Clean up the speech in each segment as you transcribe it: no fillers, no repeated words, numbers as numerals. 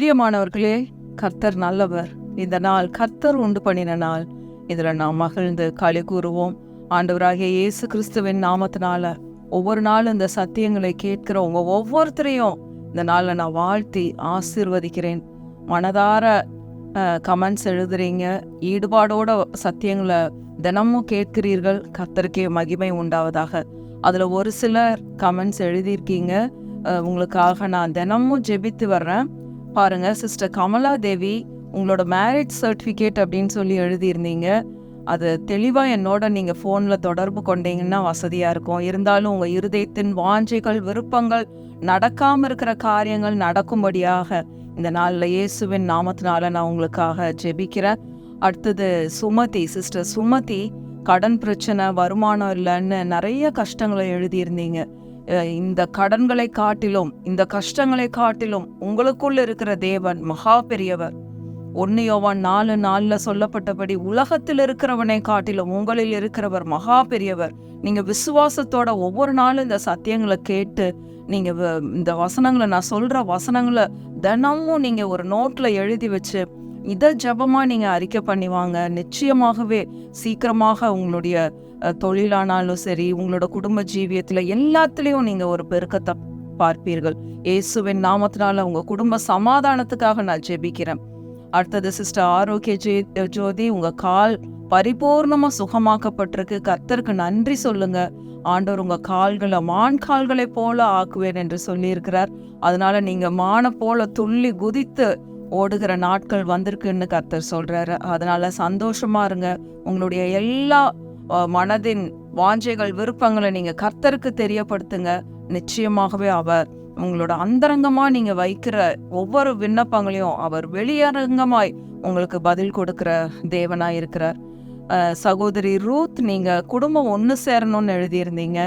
பிரியமானவர்களே, கர்த்தர் நல்லவர். இந்த நாள் கர்த்தர் உண்டு பண்ணின நாள். இதில் நாம் மகிழ்ந்து களி கூறுவோம். ஆண்டவராகிய இயேசு கிறிஸ்துவின் நாமத்தினால ஒவ்வொரு நாளும் இந்த சத்தியங்களை கேட்கிறவங்க ஒவ்வொருத்தரையும் இந்த நாளில் நான் வாழ்த்தி ஆசீர்வதிக்கிறேன். மனதார கமெண்ட்ஸ் எழுதுறீங்க, ஈடுபாடோட சத்தியங்களை தினமும் கேட்கிறீர்கள். கர்த்தருக்கே மகிமை உண்டாவதாக. அதில் ஒரு சிலர் கமெண்ட்ஸ் எழுதியிருக்கீங்க. உங்களுக்காக நான் தினமும் ஜெபித்து வர்றேன். பாருங்க, சிஸ்டர் கமலா தேவி உங்களோட மேரேஜ் சர்டிஃபிகேட் அப்படின்னு சொல்லி எழுதியிருந்தீங்க. அது தெளிவாக என்னோட நீங்கள் ஃபோனில் தொடர்பு கொண்டீங்கன்னா வசதியாக இருக்கும். இருந்தாலும் உங்கள் இருதயத்தின் வாஞ்சைகள், விருப்பங்கள், நடக்காமல் இருக்கிற காரியங்கள் நடக்கும்படியாக இந்த நாளில் இயேசுவின் நாமத்தினால நான் உங்களுக்காக ஜெபிக்கிறேன். அடுத்தது சுமதி, சிஸ்டர் சுமதி, கடன் பிரச்சனை, வருமானம் இல்லைன்னு நிறைய கஷ்டங்களை எழுதியிருந்தீங்க. இந்த கடன்களை காட்டிலும், இந்த கஷ்டங்களை காட்டிலும் உங்களுக்குள்ள இருக்கிற தேவன் மகா பெரியவர். 1 யோவான் 4:4 சொல்லப்பட்டபடி உலகத்தில் இருக்கிறவனை காட்டிலும் உங்களில் இருக்கிறவர் மகா பெரியவர். நீங்க விசுவாசத்தோட ஒவ்வொரு நாளும் இந்த சத்தியங்களை கேட்டு, நீங்க இந்த வசனங்களை, நான் சொல்ற வசனங்களை தினமும் நீங்க ஒரு நோட்ல எழுதி வச்சு இதை ஜபமா நீங்க அறிக்கை பண்ணிவாங்க. நிச்சயமாகவே சீக்கிரமாக உங்களுடைய தொழிலானாலும் சரி, உங்களோட குடும்ப ஜீவியத்துல எல்லாத்துலேயும் நீங்க ஒரு பெருக்கத்தை பார்ப்பீர்கள். இயேசுவின் நாமத்தினால உங்க குடும்ப சமாதானத்துக்காக நான் ஜெபிக்கிறேன். அடுத்தது சிஸ்டர் ஆரோக்கிய ஜோதி, உங்க கால் பரிபூர்ணமா சுகமாக்கப்பட்டிருக்கு. கர்த்தருக்கு நன்றி சொல்லுங்க. ஆண்டவர் உங்க கால்களை மான் கால்களை போல ஆக்குவேன் என்று சொல்லியிருக்கிறார். அதனால நீங்க மான போல துள்ளி குதித்து ஓடுகிற நாட்கள் வந்திருக்குன்னு கர்த்தர் சொல்றாரு. அதனால சந்தோஷமா இருங்க. உங்களுடைய எல்லா மனதின் வாஞ்சைகள், விருப்பங்களை நீங்க கர்த்தருக்கு தெரியப்படுத்துங்க. நிச்சயமாகவே அவர் உங்களோட அந்தரங்கமா நீங்க வைக்கிற ஒவ்வொரு விண்ணப்பங்களையும் அவர் வெளியரங்கமாய் உங்களுக்கு பதில் கொடுக்கிற தேவனாய் இருக்கிறார். சகோதரி ரூத், நீங்க குடும்பம் ஒன்று சேரணும்னு எழுதியிருந்தீங்க.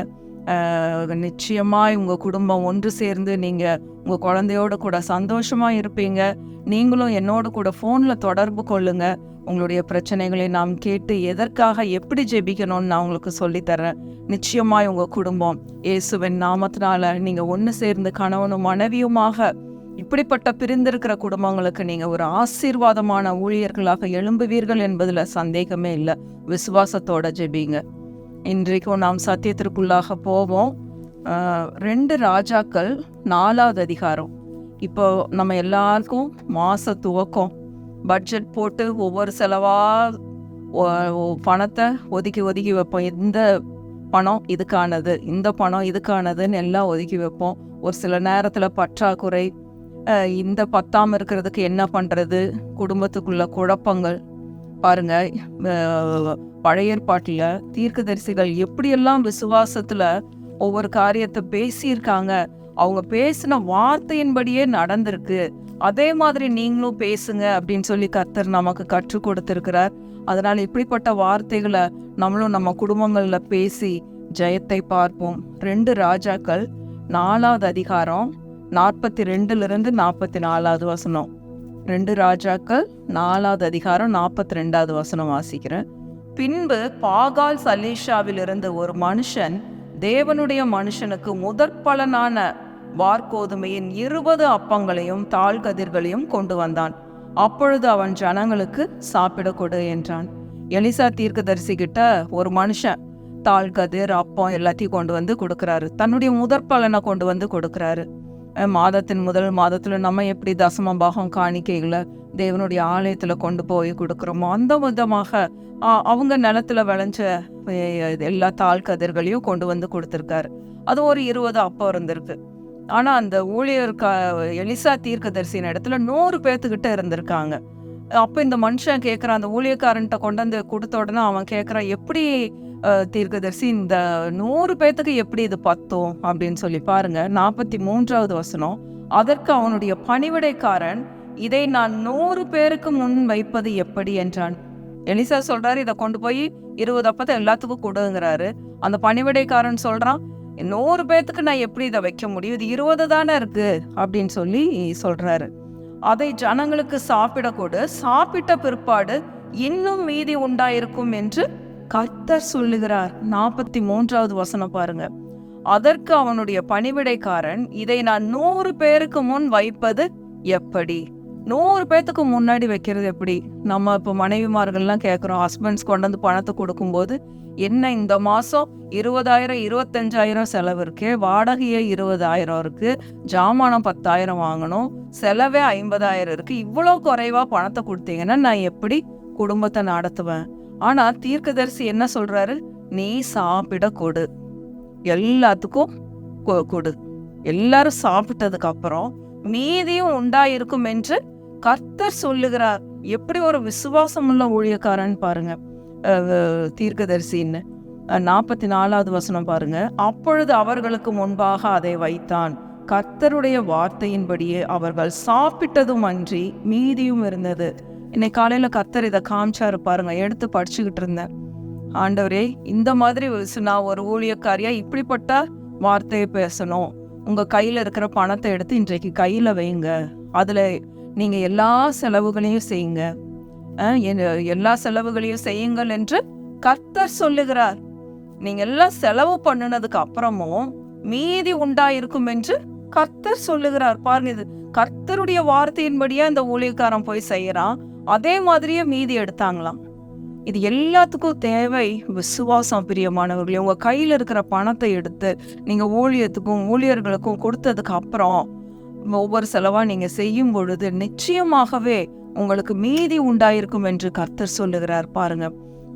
நிச்சயமாய் உங்க குடும்பம் ஒன்று சேர்ந்து நீங்க உங்க குழந்தையோட கூட சந்தோஷமா இருப்பீங்க. நீங்களும் என்னோட கூட ஃபோன்ல தொடர்பு கொள்ளுங்க. உங்களுடைய பிரச்சனைகளை நாம் கேட்டு எதற்காக எப்படி ஜெபிக்கணும்னு நான் உங்களுக்கு சொல்லித்தரேன். நிச்சயமாய் உங்க குடும்பம் இயேசுவின் நாமத்தினால நீங்க ஒன்று சேர்ந்து கணவனும் மனைவியுமாக, இப்படிப்பட்ட பிரிந்திருக்கிற குடும்பங்களுக்கு நீங்க ஒரு ஆசீர்வாதமான ஊழியர்களாக எழும்புவீர்கள் என்பதுல சந்தேகமே இல்லை. விசுவாசத்தோட ஜெபிங்க. இன்றைக்கும் நாம் சத்தியத்திற்குள்ளாக போவோம். 2 ராஜாக்கள் 4வது அதிகாரம். இப்போ நம்ம எல்லாருக்கும் மாச துவக்கம், பட்ஜெட் போட்டு ஒவ்வொரு செலவா பணத்தை ஒதுக்கி வைப்போம். இந்த பணம் இதுக்கானது, இந்த பணம் இதுக்கானதுன்னு எல்லாம் ஒதுக்கி வைப்போம். ஒரு சில நேரத்தில் பற்றாக்குறை, இந்த பத்தாம இருக்கிறதுக்கு என்ன பண்றது, குடும்பத்துக்குள்ள குழப்பங்கள். பாருங்க, பழைய ஏற்பாட்டில் தீர்க்கதரிசிகள் எப்படியெல்லாம் விசுவாசத்துல ஒவ்வொரு காரியத்தை பேசியிருக்காங்க. அவங்க பேசின வார்த்தையின்படியே நடந்திருக்கு. அதே மாதிரி நீங்களும் பேசுங்க அப்படின்னு சொல்லி கர்த்தர் நமக்கு கற்றுக் கொடுத்திருக்கிறார். அதனால இப்படிப்பட்ட வார்த்தைகளை நம்மளும் நம்ம குடும்பங்கள்ல பேசி ஜெயத்தை பார்ப்போம். 2 ராஜாக்கள் 4வது அதிகாரம் 42 44 வசனம். 2 ராஜாக்கள் 4வது அதிகாரம் 42 வசனம் வாசிக்கிறேன். பின்பு பாகால் சலீஷாவிலிருந்து ஒரு மனுஷன் தேவனுடைய மனுஷனுக்கு முதற் பலனான வார்கோதுமையின் 20 அப்பங்களையும் தாழ்கதிர்களையும் கொண்டு வந்தான். அப்பொழுது அவன் ஜனங்களுக்கு சாப்பிட கொடு என்றான். எலிசா தீர்க்கதரிசி கிட்ட ஒரு மனுஷன் தாழ்கதிர், அப்பம் எல்லாத்தையும் கொண்டு வந்து கொடுக்குறாரு. தன்னுடைய முதற் பலனை கொண்டு வந்து கொடுக்குறாரு. மாதத்தின் முதல் மாதத்துல நம்ம எப்படி தசம பாகம் காணிக்கைகளை தேவனுடைய ஆலயத்துல கொண்டு போய் கொடுக்குறோமோ, அந்த விதமாக அவங்க நிலத்துல விளைஞ்ச எல்லா தாழ்கதிர்களையும் கொண்டு வந்து கொடுத்துருக்காரு. அது ஒரு 20 அப்பம் இருந்திருக்கு. ஆனா அந்த ஊழியர் எலிசா தீர்க்கதரிசியின் இடத்துல 100 பேர்த்துக்கிட்ட இருந்திருக்காங்க. அப்ப இந்த மனுஷன் கேட்கிறான், அந்த ஊழியக்காரன்ட்ட கொண்டு வந்து கொடுத்த உடனே அவன் கேட்கிறான், எப்படி தீர்க்கதரிசி இந்த 100 பேர்த்துக்கு எப்படி இது பத்தும் அப்படின்னு சொல்லி. பாருங்க, 43வது வசனம். அதற்கு அவனுடைய பணிவிடைக்காரன், இதை நான் 100 பேருக்கு முன் வைப்பது எப்படி என்றான். எலிசா சொல்றாரு, இதை கொண்டு போய் 20 அப்பத்தை எல்லாத்துக்கும் கொடுங்கிறாரு. அந்த பணிவிடைக்காரன் சொல்றான், 100 பேர்த்துக்கு நான் எப்படி இதை வைக்க முடியும், இது 20 தானே இருக்கு அப்படின்னு சொல்லி சொல்றாரு. அதை ஜனங்களுக்கு சாப்பிட கொடு, சாப்பிட்ட பிற்பாடு இன்னும் மீதி உண்டாயிருக்கும் என்று கர்த்தர் சொல்லுகிறார். 43வது வசனம் பாருங்க. அதற்கு அவனுடைய பணிவிடைக்காரன், இதை நான் 100 பேருக்கு முன் வைப்பது எப்படி? 100 பேத்துக்கு முன்னாடி வைக்கிறது எப்படி? நம்ம இப்போ மனைவிமார்கள்லாம் கேட்குறோம், ஹஸ்பண்ட்ஸ் கொண்டு வந்து பணத்தை கொடுக்கும்போது, என்ன இந்த மாதம் 20,000 25,000 செலவு இருக்கு, வாடகையே 20,000 இருக்கு, ஜாமானம் 10,000 வாங்கணும், செலவே 50,000 இருக்கு, இவ்வளோ குறைவா பணத்தை கொடுத்தீங்கன்னா நான் எப்படி குடும்பத்தை நடத்துவேன்? ஆனால் தீர்க்கதரிசி என்ன சொல்றாரு? நீ சாப்பிட கொடு, எல்லாத்துக்கும் கொடு, எல்லாரும் சாப்பிட்டதுக்கு அப்புறம் மீதியும் உண்டாயிருக்கும் என்று கர்த்தர் சொல்லுகிறார். எப்படி ஒரு விசுவாசம் உள்ள ஊழியக்காரன் பாருங்க. தீர்க்கதரிசின்னு 44வது வசனம் பாருங்க. அப்பொழுது அவர்களுக்கு முன்பாக அதை வைத்தான், கர்த்தருடைய வார்த்தையின்படியே அவர்கள் சாப்பிட்டதும் அன்றி மீதியும் இருந்தது. இன்னைக்கு காலையில கர்த்தர் இதை காமிச்சாரு பாருங்க. எடுத்து படிச்சுக்கிட்டு இருந்தேன். ஆண்டவரே, இந்த மாதிரி நான் ஒரு ஊழியக்காரியா இப்படிப்பட்ட வார்த்தையை பேசணும், உங்க கையில இருக்கிற பணத்தை எடுத்து இன்றைக்கு கையில வைங்க, அதுல நீங்க எல்லா செலவுகளையும் செய்யுங்க, எல்லா செலவுகளையும் செய்யுங்கள் என்று கர்த்தர் சொல்லுகிறார். நீங்க எல்லாம் செலவு பண்ணினதுக்கு அப்புறமும் மீதி உண்டாயிருக்கும் என்று கர்த்தர் சொல்லுகிறார். பாருங்க, இது கர்த்தருடைய வார்த்தையின்படியா இந்த ஊழியக்காரன் போய் செய்யறான். அதே மாதிரியே மீதி எடுத்தாங்களாம். இது எல்லாத்துக்கும் தேவை விசுவாசம். பிரியமானவர்களே, உங்க கையில இருக்கிற பணத்தை எடுத்து நீங்க ஊழியத்துக்கும் ஊழியர்களுக்கும் கொடுத்ததுக்கு அப்புறம் ஒவ்வொரு செலவா நீங்க செய்யும் பொழுது நிச்சயமாகவே உங்களுக்கு மீதி உண்டாயிருக்கும் என்று கர்த்தர் சொல்லுகிறார். பாருங்க,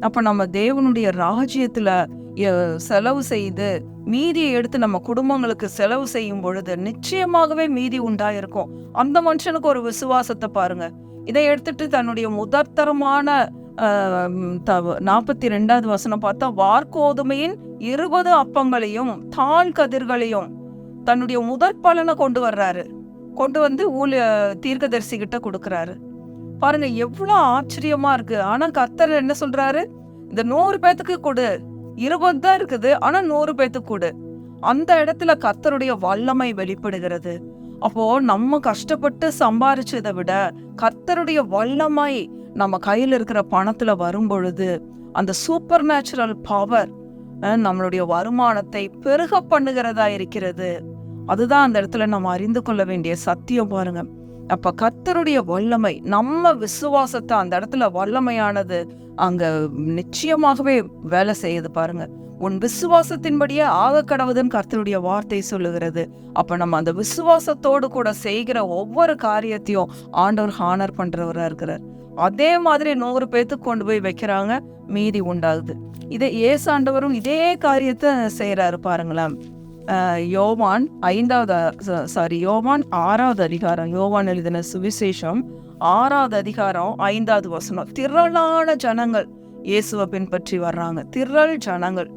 அப்ப நம்ம தேவனுடைய ராஜ்யத்துல செலவு செய்து மீதியை எடுத்து நம்ம குடும்பங்களுக்கு செலவு செய்யும் பொழுது நிச்சயமாகவே மீதி உண்டாயிருக்கும். அந்த மனுஷனுக்கு ஒரு விசுவாசத்தை பாருங்க. இதை எடுத்துட்டு தன்னுடைய முதற்தரமான 42வது வசனம் பார்த்தா, வார்கோதுமையின் 20 அப்பங்களையும் தாழ் கதிர்களையும் தன்னுடைய முதற் பலனை கொண்டு வர்றாரு. கொண்டு வந்து தீர்க்கதரிசி கிட்ட கொடுக்கறாரு. பாருங்க, எவ்வளவு ஆச்சரியமா இருக்கு. ஆனா கர்த்தர் என்ன சொல்றாரு? இந்த 100 பேத்துக்கு கொடு, 20 தான் இருக்குது, ஆனா 100 பேத்துக்கு கொடு. அந்த இடத்துல கர்த்தருடைய வல்லமை வெளிப்படுகிறது. அப்போ நம்ம கஷ்டப்பட்டு சம்பாரிச்சதை விட கர்த்தருடைய வல்லமை நம்ம கையில் இருக்கிற பணத்துல வரும் பொழுது அந்த சூப்பர் நேச்சுரல் பவர் நம்மளுடைய வருமானத்தை பெருக பண்ணுகிறதா இருக்கிறது. அதுதான் அந்த இடத்துல நம்ம அறிந்து கொள்ள வேண்டிய சத்தியம். பாருங்க, அப்ப கர்த்தருடைய வல்லமை நம்ம விசுவாசத்தை அந்த இடத்துல வல்லமையானது அங்க நிச்சயமாகவே வேலை செய்யுது. பாருங்க, உன் விசுவாசத்தின்படியே ஆக கடவுதுன்னு கர்த்தருடைய வார்த்தை சொல்லுகிறது. அப்ப நம்ம அந்த விசுவாசத்தோடு கூட செய்கிற ஒவ்வொரு காரியத்தையும் ஆண்டவர் ஹானர் பண்றவரா இருக்கிறார். அதே மாதிரி 100 பேத்துக்கு கொண்டு போய் வைக்கிறாங்க, மீதி உண்டாகுது. இதை ஏசாண்டவரும் இதே காரியத்தை செய்யறாரு. பாருங்களேன், யோவான் 6வது அதிகாரம், யோவான் எழுதின சுவிசேஷம் 6வது அதிகாரம் 5வது வசனம். திரளான ஜனங்கள் இயேசுவை பின்பற்றி வர்றாங்க, திரள் ஜனங்கள்.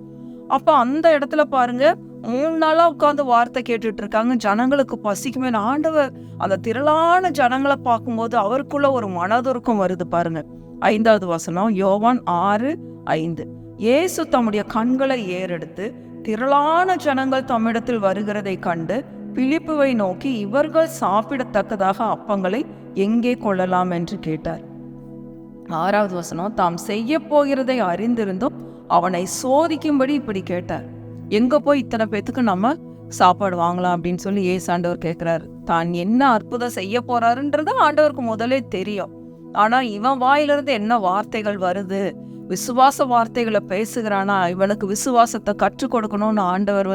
அப்ப அந்த இடத்துல பாருங்க, 3 நாளா உட்கார்ந்து வார்த்தை கேட்டுட்டு இருக்காங்க. ஜனங்களுக்கு பசிக்குமே. ஆண்டவர் அந்த திரளான ஜனங்களை பார்க்கும்போது அவருக்குள்ள ஒரு மனதுருக்கம் வருது. பாருங்க, 5வது வசனம், யோவான் 6:5. இயேசு தம்முடைய கண்களை ஏறெடுத்து திரளான ஜனங்கள் தம்மிடத்தில் வருகிறதை கண்டு பிலிப்புவை நோக்கி, இவர்கள் சாப்பிடத்தக்கதாக அப்பங்களை எங்கே கொள்ளலாம் என்று கேட்டார். 6வது வசனம், தாம் செய்ய போகிறதை அறிந்திருந்தும் அவனை சோதிக்கும்படி இப்படி கேட்டார். எங்க போய் இத்தனை பேத்துக்கு நம்ம சாப்பாடு வாங்கலாம் அப்படின்னு சொல்லி ஆண்டவர் கேட்கிறாரு. தான் என்ன அற்புதம் செய்ய போறாருன்றது ஆண்டவருக்கு முதலே தெரியும். ஆனா இவன் வாயிலிருந்து என்ன வார்த்தைகள் வருது, விசுவாச வார்த்தைகளை பேசுகிறானா, இவனுக்கு விசுவாசத்தை கற்றுக் கொடுக்கணும்னு ஆண்டவர்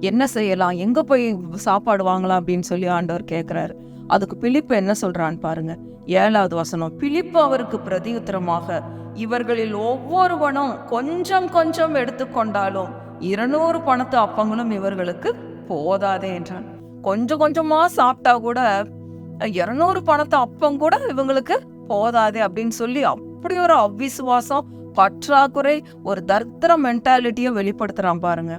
என்ன செய்யலாம், எங்க போய் சாப்பாடு வாங்கலாம் அப்படின்னு சொல்லி ஆண்டவர் கேட்கிறாரு. அதுக்கு பிலிப்பு என்ன சொல்றான்னு பாருங்க. 7வது வசனம், பிலிப்பு அவருக்கு பிரதியுத்தரமாக, இவர்களில் ஒவ்வொருவனும் கொஞ்சம் கொஞ்சம் எடுத்துக்கொண்டாலும் 200 பணத்து அப்பங்களும் இவர்களுக்கு போதாதே என்றான். கொஞ்சம் கொஞ்சமா சாப்பிட்டா கூட 200 பணத்து அப்பம் கூட இவங்களுக்கு போதாதே அப்படின்னு சொல்லி அப்படி ஒரு அவ்விசுவாசம், பற்றாக்குறை, ஒரு தர்த்திர மென்டாலிட்டியை வெளிப்படுத்துறான் பாருங்க.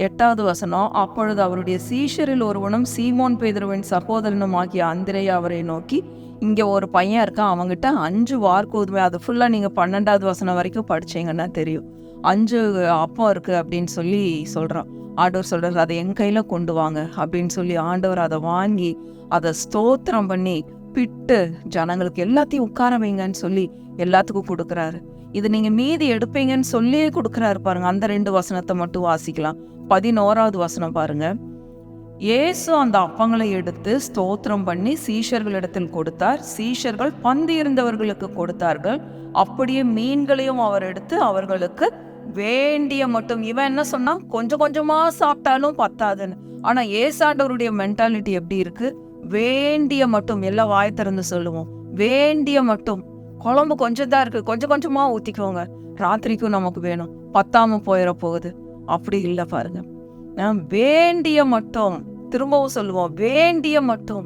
8வது வசனம், அப்பொழுது அவருடைய சீஷரில் ஒருவனும் சீமோன் பேதுருவின் சகோதரனும் ஆகிய அந்திரேயா அவரை நோக்கி, இங்க ஒரு பையன் இருக்கான், அவங்கிட்ட 5 வார்கோதுமை, அது ஃபுல்லா நீங்க 12வது வசனம் வரைக்கும் படிச்சீங்கன்னா தெரியும், 5 அப்பம் இருக்கு அப்படின்னு சொல்லி சொல்றான். ஆண்டவர் சொல்றாரு, அதை என் கையில கொண்டு வாங்க அப்படின்னு சொல்லி ஆண்டவர் அதை வாங்கி அதை ஸ்தோத்திரம் பண்ணி பிட்டு ஜனங்களுக்கு எல்லாத்தையும் உட்கார வைங்கன்னு சொல்லி எல்லாத்துக்கும் கொடுக்குறாரு. இது நீங்க மீதி எடுப்பீங்கன்னு சொல்லியே கொடுக்குறாரு பாருங்க. அந்த 2 வசனத்தை மட்டும் வாசிக்கலாம். 11வது வசனம் பாருங்க. இயேசு அந்த அப்பங்களை எடுத்து ஸ்தோத்திரம் பண்ணி சீஷர்களிடத்தில் கொடுத்தார். சீஷர்கள் பந்தி இருந்தவர்களுக்கு கொடுத்தார்கள். அப்படியே மீன்களையும் அவர் எடுத்து அவர்களுக்கு வேண்டிய மட்டும். இவன் என்ன சொன்னா, கொஞ்சம் கொஞ்சமா சாப்பிட்டாலும் பத்தாதுன்னு. ஆனா ஏசாண்டவருடைய மென்டாலிட்டி எப்படி இருக்கு? வேண்டிய மட்டும். எல்லாம் வாய் திறந்து சொல்லுவோம், வேண்டிய மட்டும். குழம்பு கொஞ்சம் தான் இருக்கு, கொஞ்சம் கொஞ்சமா ஊத்திக்கோங்க, ராத்திரிக்கும் நமக்கு வேணும், பத்தாம போயிட போகுது. அப்படி இல்லை பாருங்க. வேண்டிய மட்டும். திரும்பவும் சொல்லுவோம், வேண்டிய மட்டும்.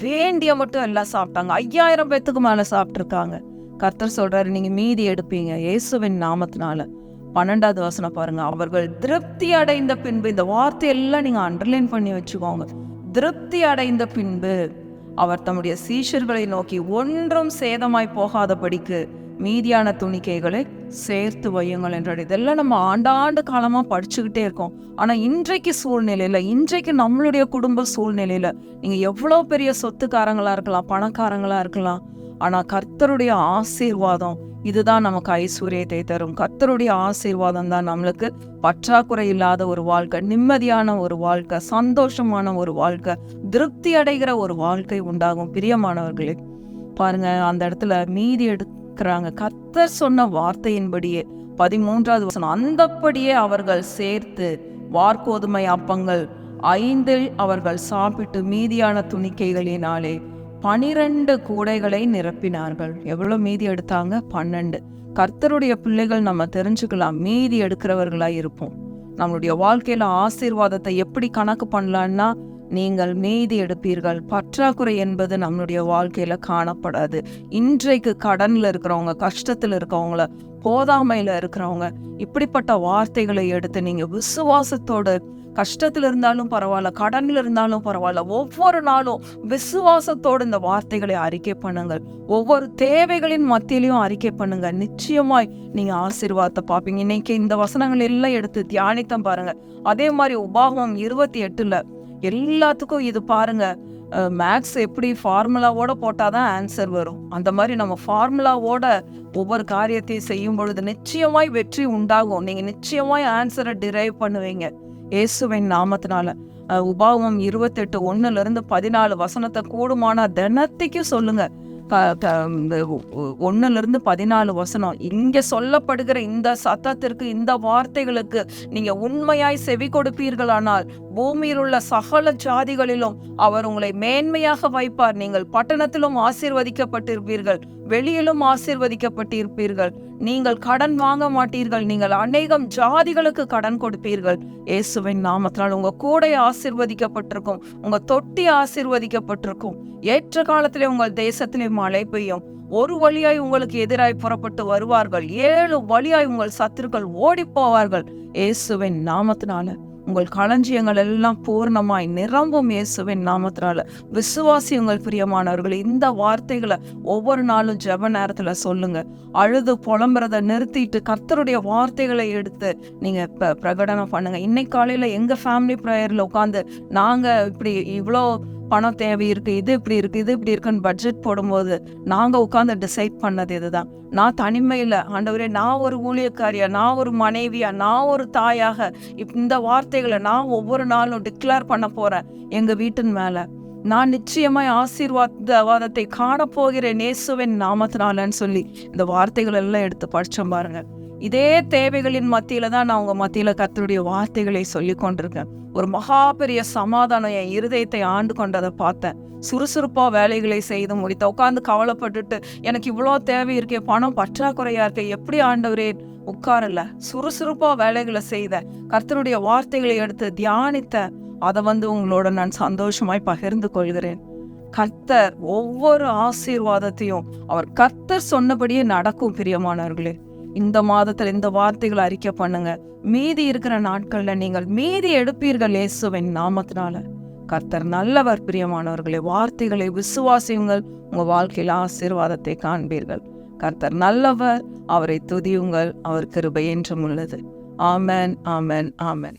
வேண்டிய மட்டும் எல்லாம் சாப்பிட்டாங்க. 5000 பேத்துக்கு மேல சாப்பிட்டுருக்காங்க. கர்த்தர் சொல்றாரு, நீங்க மீதி எடுப்பீங்க இயேசுவின் நாமத்தினால. 12வது வசனம் பாருங்க. அவர்கள் திருப்தி அடைந்த பின்பு, இந்த வார்த்தையெல்லாம் நீங்க அண்டர்லைன் பண்ணி வச்சுக்கோங்க. திருப்தி அடைந்த பின்பு அவர் தம்முடைய சீஷர்களை நோக்கி, ஒன்றும் சேதமாய் போகாதபடிக்கு மீதியான துணிக்கைகளை சேர்த்து வையுங்கள் என்றார். இதெல்லாம் நம்ம ஆண்டாண்டு காலமா படிச்சுக்கிட்டே இருக்கோம். ஆனா இன்றைக்கு சூழ்நிலையில, இன்றைக்கு நம்மளுடைய குடும்ப சூழ்நிலையில, நீங்க எவ்வளவு பெரிய சொத்துக்காரங்களா இருக்கலாம், பணக்காரங்களா இருக்கலாம், ஆனா கர்த்தருடைய ஆசீர்வாதம் இதுதான் நமக்கு ஐஸ்வர்யத்தை தரும். கர்த்தருடைய ஆசீர்வாதம் தான் நம்மளுக்கு பற்றாக்குறை இல்லாத ஒரு வாழ்க்கை, நிம்மதியான ஒரு வாழ்க்கை, சந்தோஷமான ஒரு வாழ்க்கை, திருப்தி அடைகிற ஒரு வாழ்க்கை உண்டாகும். பிரியமானவர்களே பாருங்க, அந்த இடத்துல மீதி எடுக்கிறாங்க. கர்த்தர் சொன்ன வார்த்தையின்படியே 13வது வசனம், அந்தப்படியே அவர்கள் சேர்த்து வார்கோதுமை அப்பங்கள் 5 அவர்கள் சாப்பிட்டு மீதியான துணிக்கைகளினாலே 12 கூடைகளை நிரப்பினார்கள். எவ்வளவு மீதி எடுத்தாங்க? 12. கர்த்தருடைய பிள்ளைகள் நம்ம தெரிஞ்சுக்கலாம், மீதி எடுக்கிறவர்களாய் இருப்போம். நம்மளுடைய வாழ்க்கையில ஆசீர்வாதத்தை எப்படி கணக்கு பண்ணலான்னா, நீங்கள் மீதி எடுப்பீர்கள். பற்றாக்குறை என்பது நம்மளுடைய வாழ்க்கையில காணப்படாது. இன்றைக்கு கடன்ல இருக்கிறவங்க, கஷ்டத்துல இருக்கிறவங்கள, போதாமையில இருக்கிறவங்க, இப்படிப்பட்ட வார்த்தைகளை எடுத்து நீங்க விசுவாசத்தோடு, கஷ்டத்துல இருந்தாலும் பரவாயில்ல, கடன்ல இருந்தாலும் பரவாயில்ல, ஒவ்வொரு நாளும் விசுவாசத்தோடு இந்த வார்த்தைகளை அறிக்கை பண்ணுங்கள். ஒவ்வொரு தேவைகளின் மத்தியிலையும் அறிக்கை பண்ணுங்க. நிச்சயமாய் நீங்க ஆசீர்வாதத்தை பார்ப்பீங்க. இன்னைக்கு இந்த வசனங்கள் எல்லாம் எடுத்து தியானித்தம் பாருங்க. அதே மாதிரி உபாகமம் 28 எல்லாத்துக்கும் இது பாருங்க. மேக்ஸ் எப்படி ஃபார்முலாவோட போட்டாதான் ஆன்சர் வரும், அந்த மாதிரி நம்ம ஃபார்முலாவோட ஒவ்வொரு காரியத்தையும் செய்யும் பொழுது நிச்சயமாய் வெற்றி உண்டாகும். நீங்க நிச்சயமாய் ஆன்சரை டிரைவ் பண்ணுவீங்க இயேசுவின் நாமத்தினால. உபாகமம் 28:1-14 வசனத்தை கூடுமான தினத்திக்கு சொல்லுங்க. 1-14 வசனம். இங்க சொல்லப்படுகிற இந்த சத்தத்திற்கு, இந்த வார்த்தைகளுக்கு நீங்க உண்மையாய் செவி கொடுப்பீர்களானால் பூமியில் உள்ள சகல ஜாதிகளிலும் அவர் உங்களை மேன்மையாக வைப்பார். நீங்கள் பட்டணத்திலும் ஆசீர்வதிக்கப்பட்டிருப்பீர்கள், வெளியிலும் ஆசீர்வதிக்கப்பட்டிருப்பீர்கள். நீங்கள் கடன் வாங்க மாட்டீர்கள், நீங்கள் அநேகம் ஜாதிகளுக்கு கடன் கொடுப்பீர்கள். இயேசுவின் நாமத்தினால் உங்க கூடை ஆசீர்வதிக்கப்பட்டிருக்கும், உங்க தொட்டி ஆசீர்வதிக்கப்பட்டிருக்கும். ஏற்ற காலத்திலே உங்கள் தேசத்திலே மழை பெய்யும். ஒரு வழியாய் உங்களுக்கு எதிராய் புறப்பட்டு வருவார்கள், 7 வழியாய் உங்கள் சத்துருக்கள் ஓடி போவார்கள். இயேசுவின் நாமத்தினால உங்கள் களஞ்சியங்கள் எல்லாம் பூர்ணமாய் நிரம்பும். இயேசுவின் நாமத்தினால விசுவாசியுங்கள். பிரியமானவர்கள், இந்த வார்த்தைகளை ஒவ்வொரு நாளும் ஜெப நேரத்துல சொல்லுங்க. அழுது புலம்புறதை நிறுத்திட்டு கர்த்தருடைய வார்த்தைகளை எடுத்து நீங்க பிரகடனம் பண்ணுங்க. இன்னைக்கு காலையில எங்க ஃபேமிலி ப்ரேயர்ல உட்காந்து நாங்க இப்படி இவ்வளோ பணம் தேவை இருக்கு, இது இப்படி இருக்கு, இது இப்படி இருக்குன்னு பட்ஜெட் போடும்போது நாங்க உட்காந்து டிசைட் பண்ணது இதுதான். நான் தனிமையில, ஆண்டவரே, நான் ஒரு ஊழியக்காரியா, நான் ஒரு மனைவியா, நான் ஒரு தாயாக இந்த வார்த்தைகளை நான் ஒவ்வொரு நாளும் டிக்ளேர் பண்ண போறேன் எங்க வீட்டின் மேல. நான் நிச்சயமாய் ஆசீர்வாதத்தை காணப்போகிறேன் இயேசுவின் நாமத்தினாலன்னு சொல்லி இந்த வார்த்தைகள் எல்லாம் எடுத்து படிச்சோம் பாருங்க. இதே தேவைகளின் மத்தியில தான் நான் உங்க மத்தியில கர்த்தருடைய வார்த்தைகளை சொல்லி கொண்டிருக்கேன். ஒரு மகா பெரிய சமாதானம் என் இருதயத்தை ஆண்டு கொண்டதை பார்த்தேன். சுறுசுறுப்பா வேலைகளை செய்து முடித்த, உட்காந்து கவலைப்பட்டுட்டு எனக்கு இவ்வளோ தேவை இருக்கே, பணம் பற்றாக்குறையா இருக்கே, எப்படி ஆண்டவரே உட்காரல, சுறுசுறுப்பா வேலைகளை செய்த, கர்த்தருடைய வார்த்தைகளை எடுத்து தியானித்த, அதை உங்களோட நான் சந்தோஷமாய் பகிர்ந்து கொள்கிறேன். கர்த்தர் ஒவ்வொரு ஆசீர்வாதத்தையும் அவர் கர்த்தர் சொன்னபடியே நடக்கும். பிரியமானவர்களே, இந்த மாதத்துல இந்த வார்த்தைகளை அறிக்கை பண்ணுங்க. மீதி இருக்கிற நாட்கள்ல நீங்கள் மீதி எடுப்பீர்கள் இயேசுவின் நாமத்தினால. கர்த்தர் நல்லவர். பிரியமானவர்களே, வார்த்தைகளை விசுவாசியுங்கள், உங்க வாழ்க்கையில் ஆசீர்வாதத்தை காண்பீர்கள். கர்த்தர் நல்லவர், அவரை துதியுங்கள், அவர் கிருபை என்றும் உள்ளது. ஆமென், ஆமென், ஆமென்.